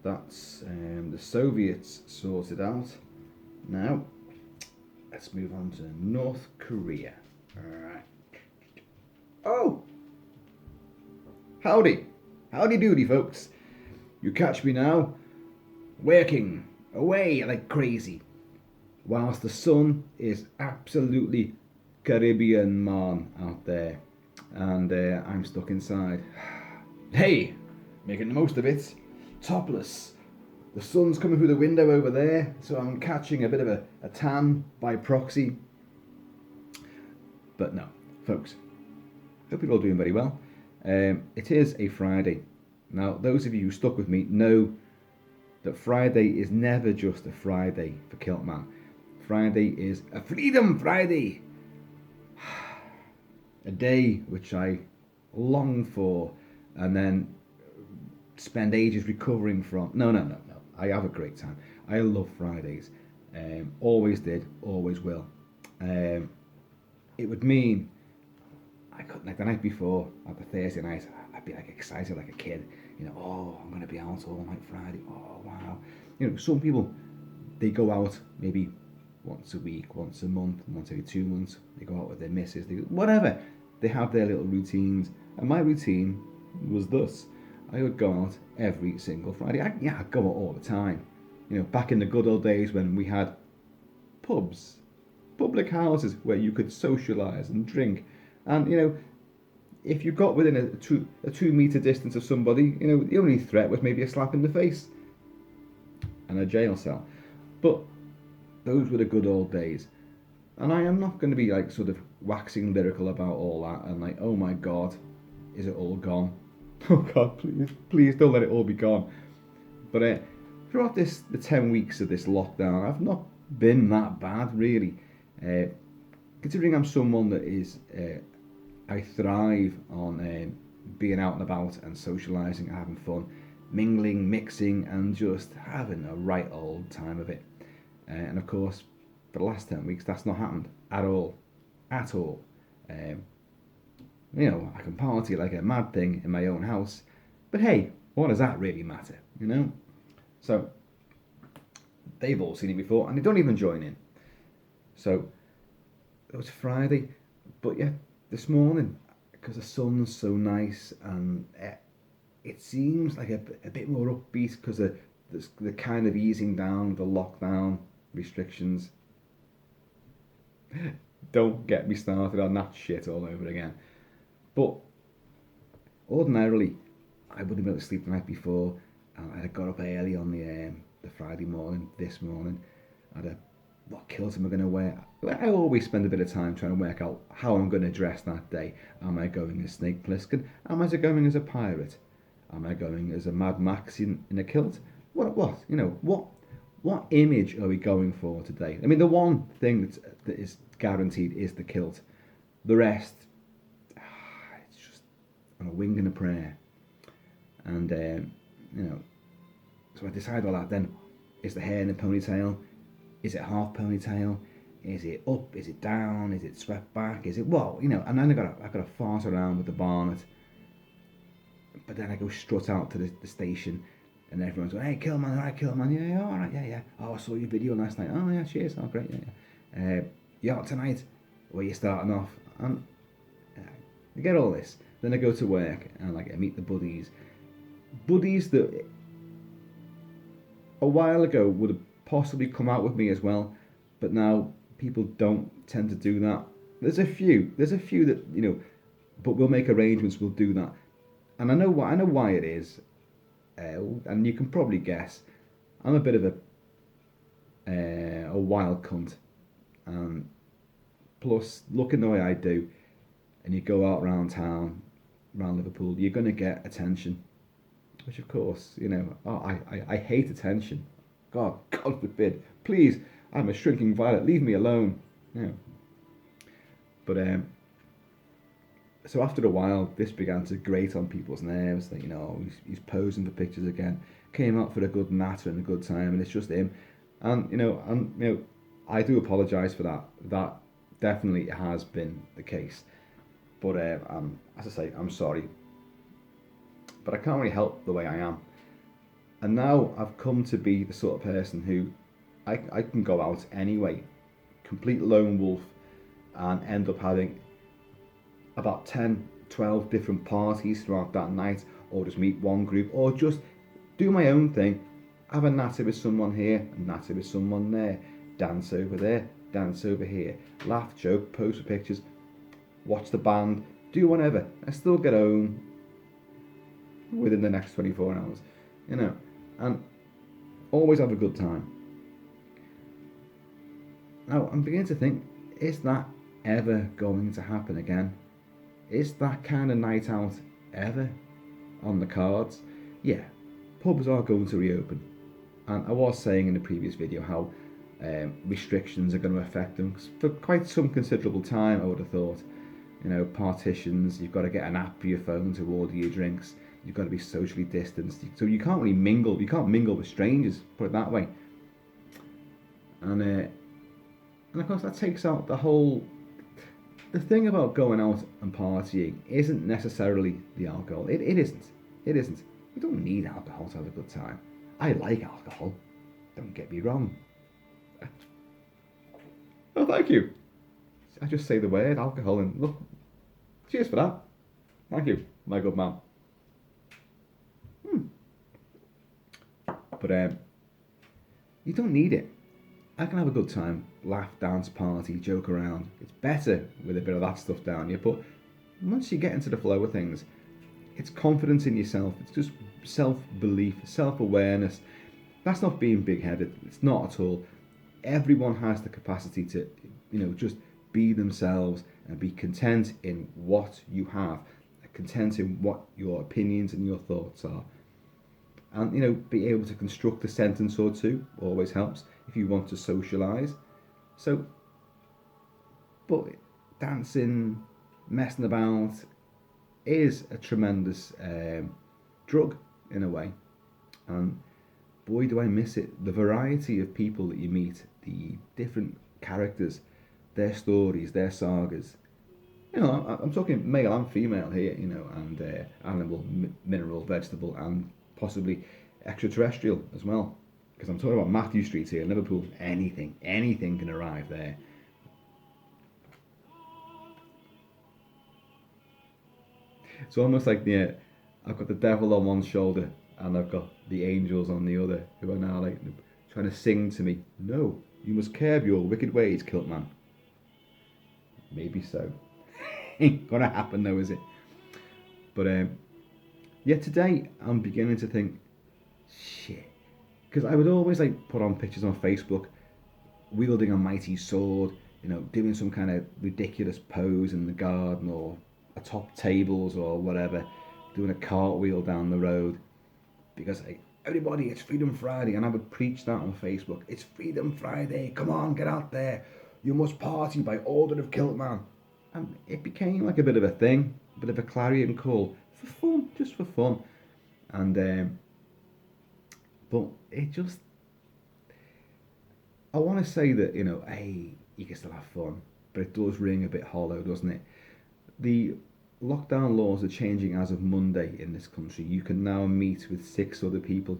that's the Soviets sorted out. Now, let's move on to North Korea. Alright. Oh! Howdy! Howdy doody, folks. You catch me now, working away like crazy, whilst the sun is absolutely Caribbean man out there, and I'm stuck inside. Hey, making the most of it, topless. The sun's coming through the window over there, so I'm catching a bit of a tan by proxy. But no, folks, hope you're all doing very well. It is a Friday. Now, those of you who stuck with me know that Friday is never just a Friday for Kilt-Man. Friday is a Freedom Friday. A day which I long for and then spend ages recovering from. No. I have a great time. I love Fridays. Always did, always will. It would mean I couldn't, like the night before, like the Thursday night, I'd be like excited like a kid. You know, oh, I'm going to be out all night Friday. Oh, wow. You know, some people, they go out maybe once a week, once a month, once every 2 months. They go out with their missus, whatever. They have their little routines. And my routine was thus. I would go out every single Friday. I'd go out all the time. You know, back in the good old days when we had pubs, public houses where you could socialise and drink. And, you know, if you got within a 2 metre distance of somebody, you know, the only threat was maybe a slap in the face and a jail cell. But those were the good old days. And I am not going to be like sort of waxing lyrical about all that and like, oh my God, is it all gone? Oh God, please don't let it all be gone. But throughout the 10 weeks of this lockdown, I've not been that bad really. Considering I'm someone that is, I thrive on being out and about and socialising, having fun, mingling, mixing, and just having a right old time of it. And of course, for the last 10 weeks, that's not happened at all. At all. You know, I can party like a mad thing in my own house. But hey, what does that really matter, you know? So, they've all seen it before and they don't even join in. So, it was Friday, but yeah, this morning, because the sun's so nice and it seems like a bit more upbeat because the kind of easing down the lockdown restrictions. Don't get me started on that shit all over again. But ordinarily, I wouldn't have been able to sleep the night before. I had got up early on the Friday morning, this morning. I had what kilt am I going to wear? I always spend a bit of time trying to work out how I'm going to dress that day. Am I going as Snake Plissken? Am I going as a pirate? Am I going as a Mad Max in a kilt? What? You know, what image are we going for today? I mean, the one thing that is guaranteed is the kilt. The rest, it's just on a wing and a prayer. And, you know, so I decide all that then. Is the hair in a ponytail? Is it half ponytail? Is it up? Is it down? Is it swept back? Is it what? You know, and then I got to fart around with the barnet. But then I go strut out to the station and everyone's going, hey, Kilt-Man, all right, Kilt-Man, yeah, all right, yeah. Oh, I saw your video last night. Oh, yeah, cheers. Oh, great, yeah. You out tonight? Where you starting off? And I get all this. Then I go to work and like I meet the buddies. Buddies that a while ago would have possibly come out with me as well, but now people don't tend to do that. There's a few that, you know, but we'll make arrangements, we'll do that. And I know why it is. And you can probably guess, I'm a bit of a wild cunt, and plus looking the way I do, and you go out around town, around Liverpool, you're gonna get attention, which of course, you know, I hate attention. God forbid, please, I'm a shrinking violet, leave me alone. Yeah. But so after a while, this began to grate on people's nerves. That, you know, he's posing for pictures again. Came out for a good natter and a good time, and it's just him. And you know, I do apologise for that. That definitely has been the case. But as I say, I'm sorry. But I can't really help the way I am. And now I've come to be the sort of person who I can go out anyway, complete lone wolf, and end up having about 10, 12 different parties throughout that night, or just meet one group, or just do my own thing, have a natter with someone here, a natter with someone there, dance over there, dance over here, laugh, joke, post for pictures, watch the band, do whatever. I still get home within the next 24 hours, you know, and always have a good time. Now, I'm beginning to think, is that ever going to happen again? Is that kind of night out ever on the cards? Yeah, pubs are going to reopen. And I was saying in the previous video how restrictions are going to affect them for quite some considerable time, I would have thought. You know, partitions, you've got to get an app for your phone to order your drinks, you've got to be socially distanced. So you can't really mingle, you can't mingle with strangers, put it that way. And of course that takes out the thing about going out and partying isn't necessarily the alcohol. It isn't. It isn't. You don't need alcohol to have a good time. I like alcohol. Don't get me wrong. Oh, thank you. I just say the word alcohol and look. Cheers for that. Thank you, my good man. But you don't need it. I can have a good time, laugh, dance, party, joke around. It's better with a bit of that stuff down you. But once you get into the flow of things, it's confidence in yourself. It's just self-belief, self-awareness. That's not being big-headed. It's not at all. Everyone has the capacity to, just be themselves and be content in what you have, content in what your opinions and your thoughts are. And, be able to construct a sentence or two always helps if you want to socialise. So, but dancing, messing about is a tremendous drug in a way. And boy, do I miss it. The variety of people that you meet, the different characters, their stories, their sagas. I'm talking male and female here, and animal, mineral, vegetable, and possibly extraterrestrial as well. Because I'm talking about Matthew Street here, Liverpool. Anything can arrive there. It's almost like I've got the devil on one shoulder and I've got the angels on the other, who are now like trying to sing to me. No, you must curb your wicked ways, Kilt-Man. Maybe so. Ain't gonna happen though, is it? But today I'm beginning to think, shit, because I would always put on pictures on Facebook, wielding a mighty sword, doing some kind of ridiculous pose in the garden or atop tables or whatever, doing a cartwheel down the road, because everybody, it's Freedom Friday, and I would preach that on Facebook. It's Freedom Friday, come on, get out there, you must party by order of Kilt-Man. And it became like a bit of a thing, a bit of a clarion call, for fun, just for fun. And but it just, I want to say that, hey, you can still have fun, but it does ring a bit hollow, doesn't it? The lockdown laws are changing as of Monday in this country. You can now meet with 6 other people.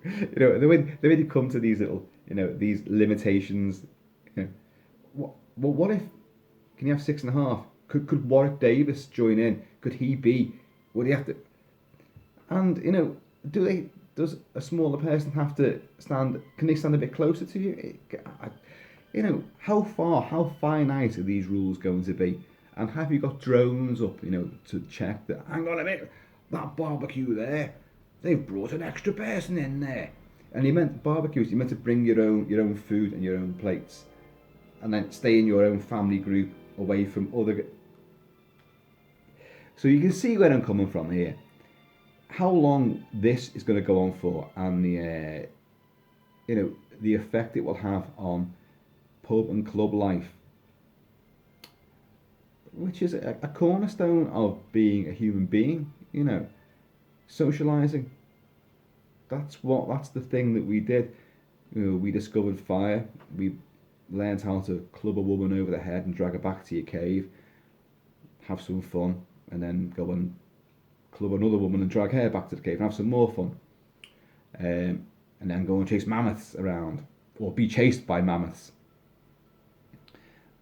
The way they come to these little, these limitations. What if? Can you have 6.5? Could Warwick Davis join in? Could he be? Would he have to? And does a smaller person have to stand? Can they stand a bit closer to you? How finite are these rules going to be? And have you got drones up, to check that? Hang on a minute, that barbecue there, they've brought an extra person in there. And you meant barbecues. You meant to bring your own food and your own plates, and then stay in your own family group away from other. So you can see where I'm coming from here. How long this is going to go on for, and the effect it will have on pub and club life, which is a cornerstone of being a human being. Socializing. That's the thing that we did. We discovered fire. We learned how to club a woman over the head and drag her back to your cave, have some fun, and then go and club another woman and drag her back to the cave and have some more fun. And then go and chase mammoths around, or be chased by mammoths.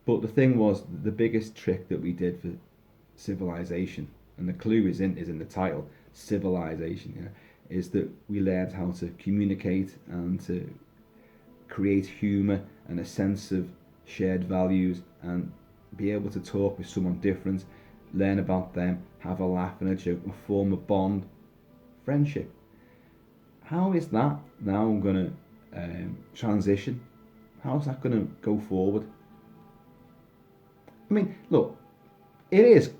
But the thing was, the biggest trick that we did for civilization, and the clue is in the title, civilization, is that we learned how to communicate and to create humour and a sense of shared values and be able to talk with someone different, learn about them, have a laugh and a joke, and form a bond, friendship. How is that now going to transition? How's that going to go forward? I mean, look, it is.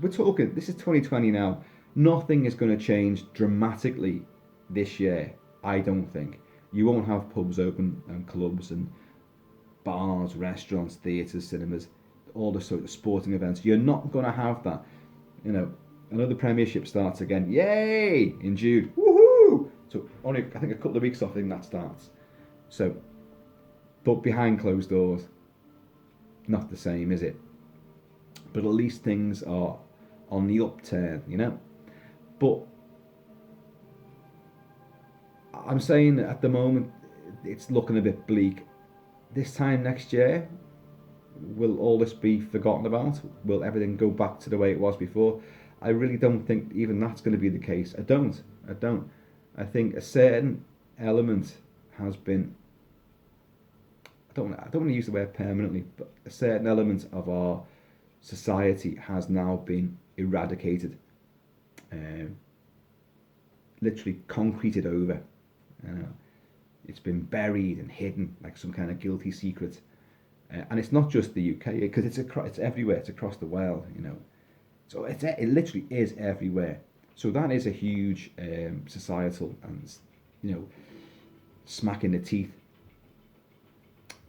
We're talking. This is 2020 now. Nothing is going to change dramatically this year. I don't think. You won't have pubs open and clubs and bars, restaurants, theatres, cinemas, all the sort of sporting events. You're not going to have that. You know, another Premiership starts again. Yay! In June. Woohoo! So only I think a couple of weeks off. I think that starts. So, but behind closed doors, not the same, is it? But at least things are on the upturn, you know. But I'm saying that at the moment it's looking a bit bleak. This time next year, will all this be forgotten about? Will everything go back to the way it was before? I really don't think even that's going to be the case. I don't. I think a certain element has been, I don't want to use the word permanently, but a certain element of our society has now been eradicated, literally concreted over. It's been buried and hidden like some kind of guilty secret, and it's not just the UK, because it's everywhere. It's across the world, you know. So it literally is everywhere. So that is a huge societal and, you know, smack in the teeth.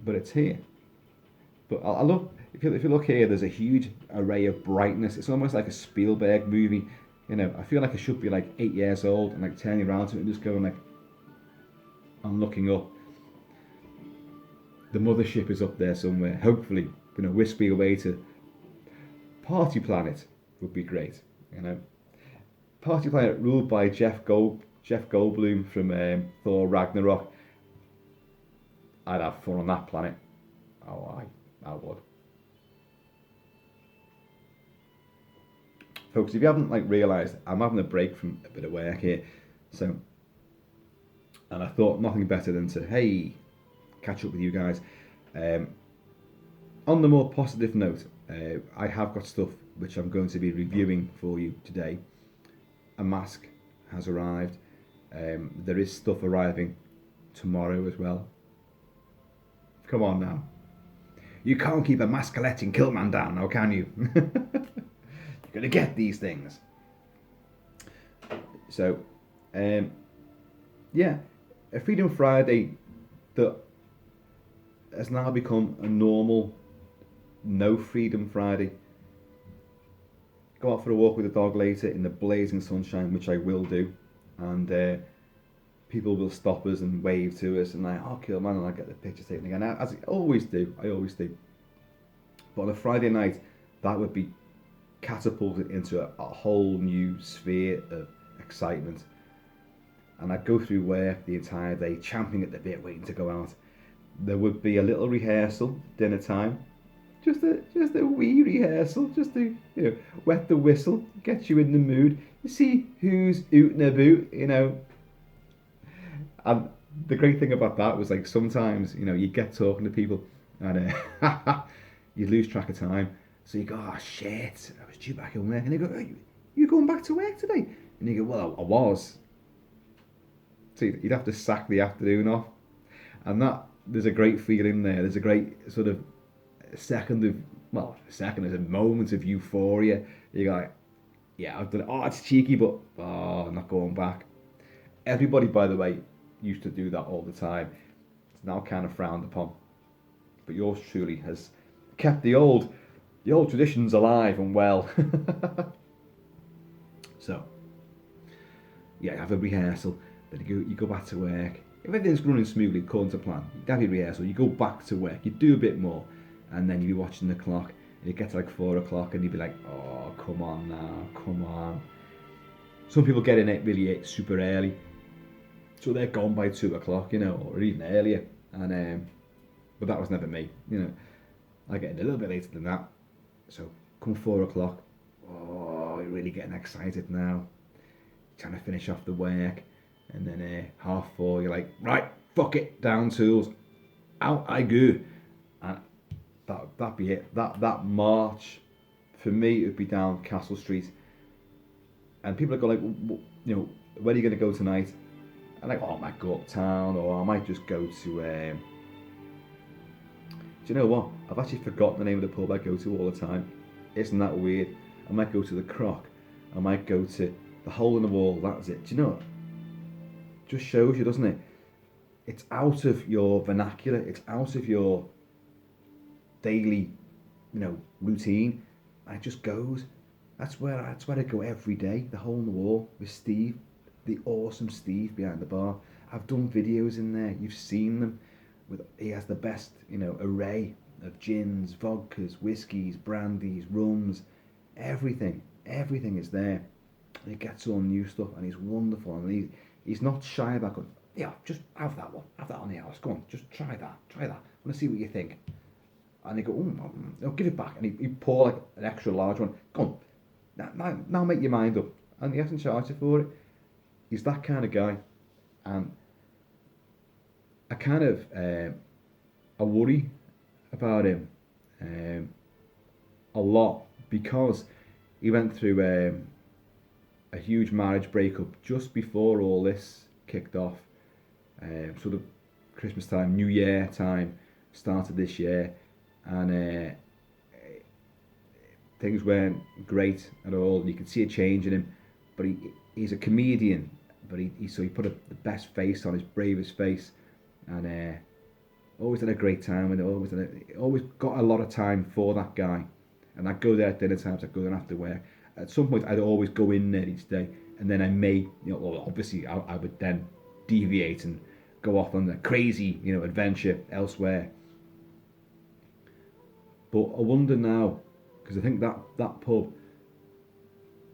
But it's here. But I love, if you look here, there's a huge array of brightness. It's almost like a Spielberg movie. You know, I feel like I should be like 8 years old and like turning around to it and just going like, I'm looking up. The mothership is up there somewhere. Hopefully, you know, wispy away to Party Planet would be great. You know, Party Planet ruled by Jeff Goldblum from Thor Ragnarok. I'd have fun on that planet. Oh, I would. Folks, if you haven't like realised, I'm having a break from a bit of work here, so, and I thought nothing better than to catch up with you guys. On the more positive note, I have got stuff which I'm going to be reviewing for you today. A mask has arrived. There is stuff arriving tomorrow as well. Come on now. You can't keep a mask collecting Kilt-Man down now, can you? You're going to get these things. So, yeah, a Freedom Friday that has now become a normal no Freedom Friday. Go out for a walk with the dog later in the blazing sunshine, which I will do, and people will stop us and wave to us and like, oh, Kilt-Man, and I get the picture taken again, as I always do. But on a Friday night, that would be catapulted into a whole new sphere of excitement. And I'd go through work the entire day, champing at the bit, waiting to go out. There would be a little rehearsal, dinner time, just a wee rehearsal, just to, you know, wet the whistle, get you in the mood, see who's ootin' about, you know. And the great thing about that was, like, sometimes, you know, you get talking to people and you lose track of time. So you go, oh shit, I was due back in work. And they go, oh, you going back to work today? And you go, well, I was. So you'd have to sack the afternoon off. And there's a great feeling there. There's a great sort of there's a moment of euphoria. You go like, yeah, I've done it. Oh, it's cheeky, but I'm not going back. Everybody, by the way, used to do that all the time. It's now kind of frowned upon. But yours truly has kept the old traditions alive and well. So, yeah, have a rehearsal. Then you go back to work. If everything's running smoothly according to plan, you have your rehearsal, you go back to work, you do a bit more, and then you'd be watching the clock, and you get to like 4 o'clock, and you'd be like, oh, come on now, come on. Some people get in it really super early, so they're gone by 2 o'clock, or even earlier. And but that was never me. I get in a little bit later than that. So come 4 o'clock, oh, you're really getting excited now, trying to finish off the work, and then 4:30, you're like, right, fuck it, down tools, out I go, and that'd be it. That march, for me, it would be down Castle Street, and people would go like, where are you going to go tonight? I'm like, oh, I might go uptown, or I might just go to. Do you know what? I've actually forgotten the name of the pub I go to all the time. Isn't that weird? I might go to the Croc. I might go to the Hole in the Wall. That's it. Do you know what? Just shows you, doesn't it? It's out of your vernacular. It's out of your daily, routine. And it just goes. That's where I go every day. The Hole in the Wall with Steve, the awesome Steve behind the bar. I've done videos in there. You've seen them. He has the best, array of gins, vodkas, whiskies, brandies, rums, everything. Everything is there. And he gets all new stuff, and he's wonderful. And he's not shy about going, yeah, just have that one. Have that on the house. Go on, just try that. Try that. I want to see what you think. And they go, no, give it back. And he pour like an extra large one. Go on, now make your mind up. And he hasn't charged you for it. He's that kind of guy. And I kind of I worry about him a lot, because he went through a huge marriage breakup just before all this kicked off. Sort of Christmas time, New Year time, started this year, and things weren't great at all. You could see a change in him, but he's a comedian, but he put the best face on, his bravest face. And always had a great time, and always got a lot of time for that guy. And I'd go there at dinner times, I'd go there after work. At some point, I'd always go in there each day, and then I may, obviously, I would then deviate and go off on a crazy, adventure elsewhere. But I wonder now, because I think that pub,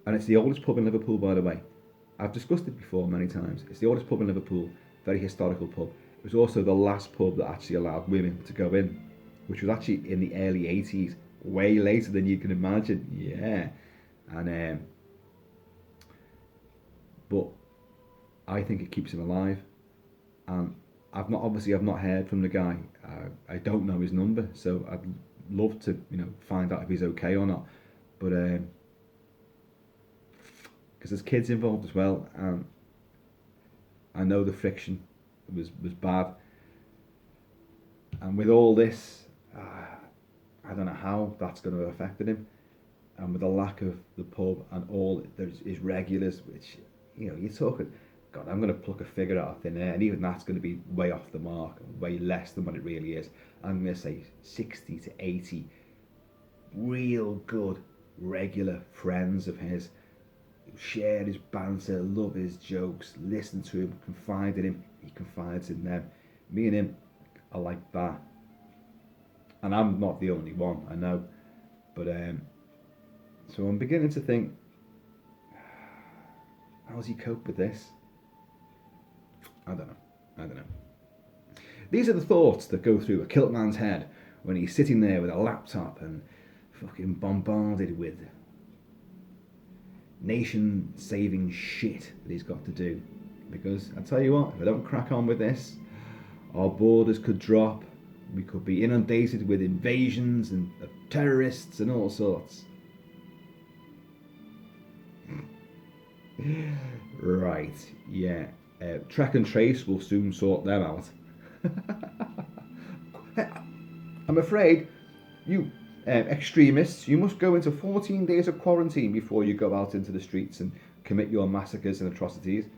and it's the oldest pub in Liverpool, by the way. I've discussed it before many times. It's the oldest pub in Liverpool, very historical pub. It was also the last pub that actually allowed women to go in, which was actually in the early 80s, way later than you can imagine. Yeah. And but I think it keeps him alive. And I've not heard from the guy. I don't know his number, so I'd love to find out if he's okay or not. But because there's kids involved as well, and I know the friction was bad, and with all this, I don't know how that's going to have affected him, and with the lack of the pub and all there's his regulars, which you're talking, God, I'm going to pluck a figure out of thin air, and even that's going to be way off the mark, way less than what it really is. I'm going to say 60 to 80 real good regular friends of his, share his banter, love his jokes, listen to him, confide in him, he confides in them. Me and him are like that. And I'm not the only one, I know. But so I'm beginning to think, how does he cope with this? I don't know. These are the thoughts that go through a Kilt-Man's head when he's sitting there with a laptop and fucking bombarded with nation-saving shit that he's got to do. Because I tell you what, if I don't crack on with this, our borders could drop. We could be inundated with invasions and terrorists and all sorts. Right, yeah. Track and Trace will soon sort them out. I'm afraid you extremists, you must go into 14 days of quarantine before you go out into the streets and commit your massacres and atrocities. And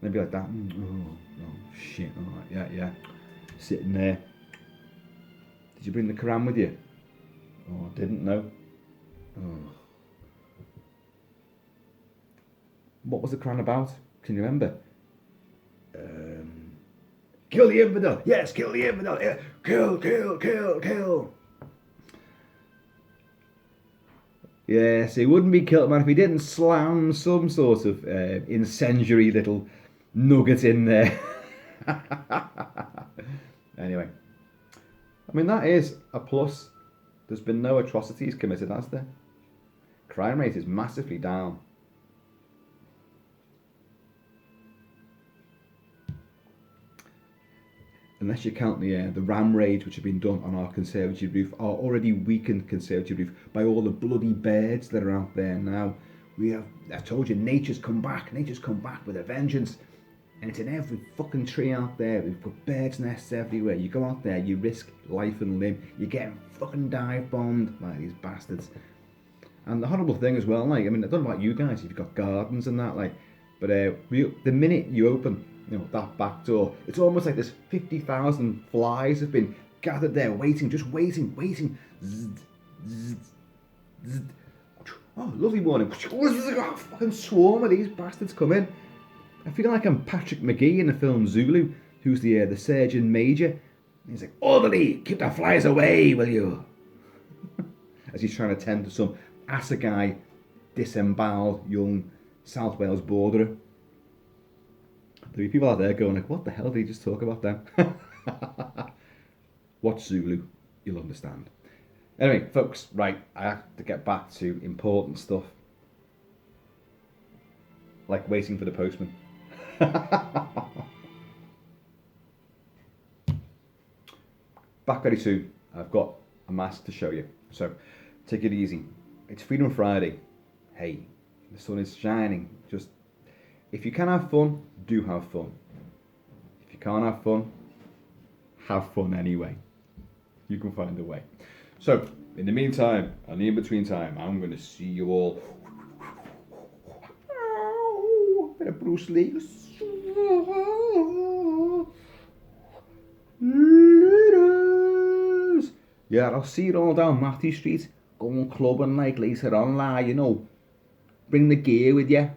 they'd be like that. Oh shit, alright, yeah. Sitting there. Did you bring the Quran with you? Oh, I didn't know. Oh. What was the Quran about? Can you remember? Kill the infidel. Yes, kill the infidel. Yeah. Kill. Yes, it wouldn't be Kilt-Man if he didn't slam some sort of incendiary little nugget in there. Anyway, I mean, that is a plus. There's been no atrocities committed, has there? Crime rate is massively down. Unless you count the ram raids which have been done on our conservatory roof, our already weakened conservatory roof, by all the bloody birds that are out there now. I told you, nature's come back. Nature's come back with a vengeance. And it's in every fucking tree out there. We've got birds' nests everywhere. You go out there, you risk life and limb. You're getting fucking dive bombed by these bastards. And the horrible thing as well, like, I mean, I don't know about you guys if you've got gardens and that, like, but the minute you open, that back door, it's almost like there's 50,000 flies have been gathered there, waiting, just waiting. Zzz, zzz, zzz. Oh, lovely morning. Fucking swarm of these bastards come in. I feel like I'm Patrick McGee in the film Zulu, who's the Surgeon Major. And he's like, orderly, keep the flies away, will you? As he's trying to tend to some assegai, disemboweled young South Wales borderer. There'll be people out there going like, what the hell did he just talk about then? Watch Zulu, you'll understand. Anyway, folks, right, I have to get back to important stuff. Like waiting for the postman. Back very soon. I've got a mask to show you. So, take it easy. It's Freedom Friday. Hey, the sun is shining. Just, if you can have fun, do have fun. If you can't have fun anyway. You can find a way. So, in the meantime, and the in-between time, I'm going to see you all. Bit of Bruce Lee. Yeah, I'll see you all down Matthew Street, going clubbing like later on, bring the gear with you.